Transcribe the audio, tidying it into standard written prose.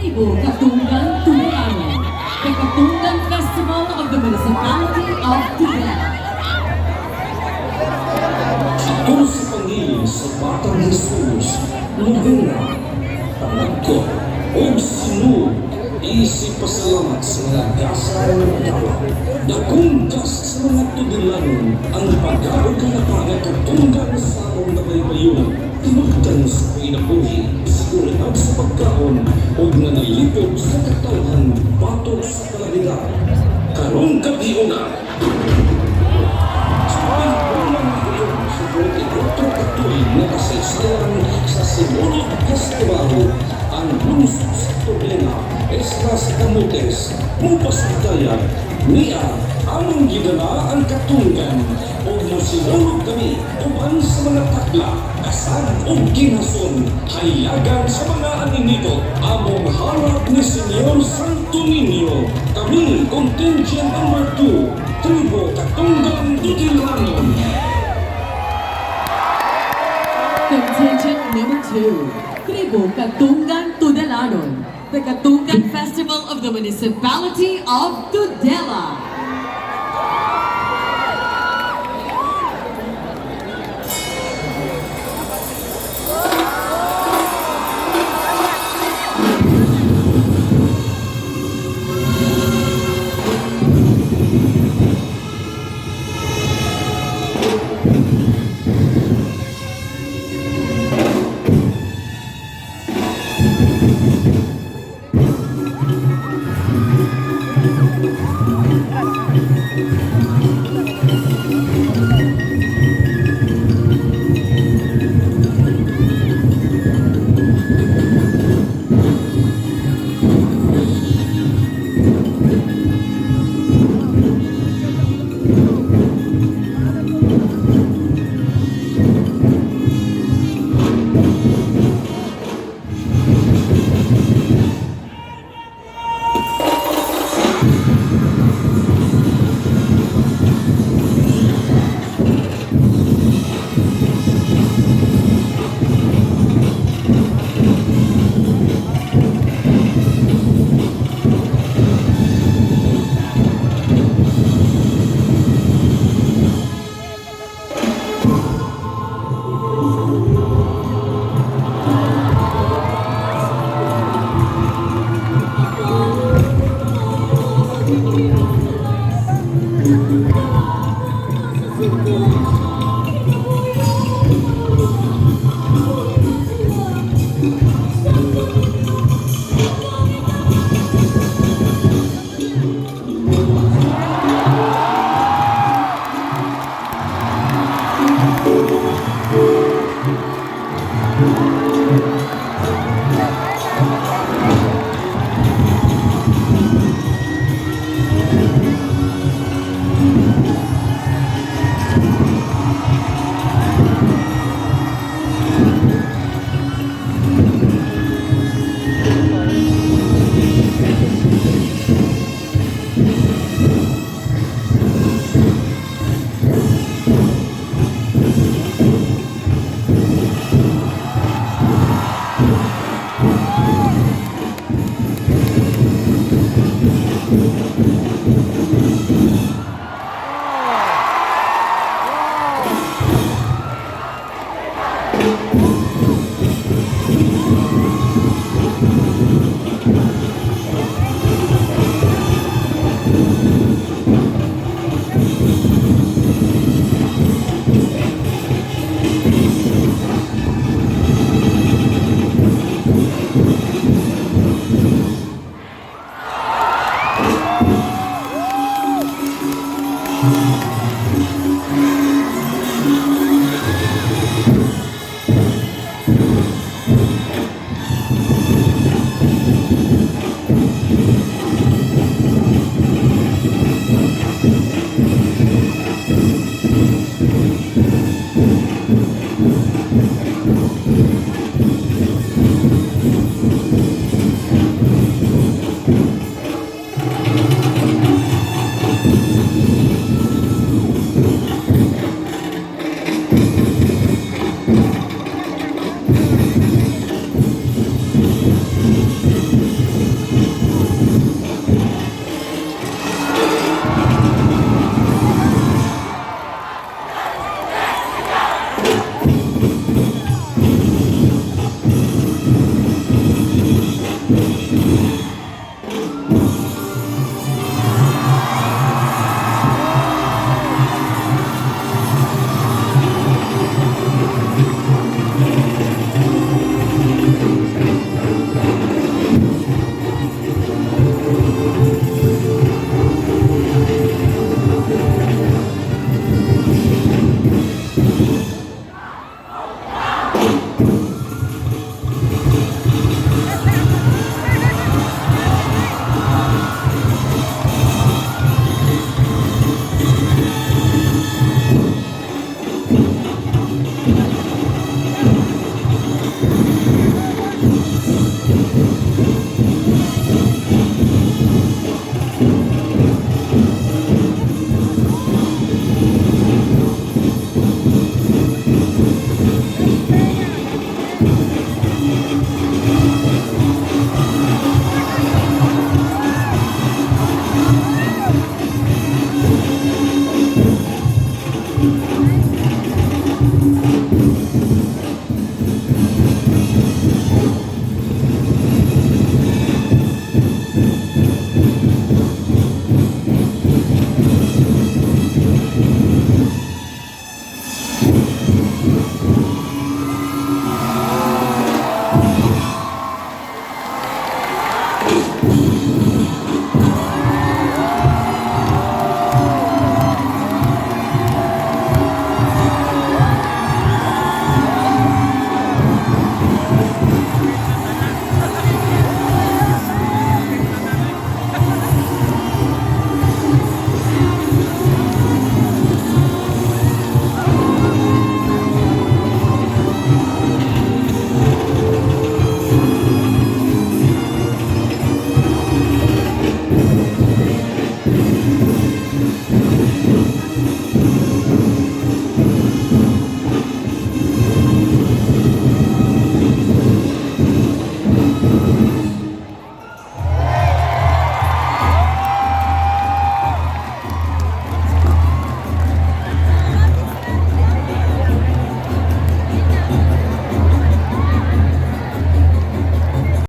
TRIBU Katunggan TUBURANON, the Katunggan Festival of the Municipality of TUBURAN. Ito sa pangilin sa Batang Jesus, Novena, Panagko, o Sinulog, isipasalamat sa mga dasal ng tawa. Dakong das sa mga tubilanon, ang pag-aarog na pangatutunggan sa among nabaybayon, tinugdan sa pinabuhi, siguridad sa pagkaon, o nanalipod sa katawhan, batok sa kalabigan. Karong kabiuna, na kasaysayan sa Sinulog Festival, ang lungsod sa Tubena, Estas Camotes, Mupasitayan, niya among gidala ang katunggan o musinulog kami uban sa mga takla, kasag o ginason, hayagan sa mga aninito, among harap ni Senyor Santo Niño, kami Contingent number 2, Tribu Katunggan Dutilanon. Contingent number 2, TRIBU Katunggan Tudelanon, the Katunggan Festival of the Municipality of Tudela.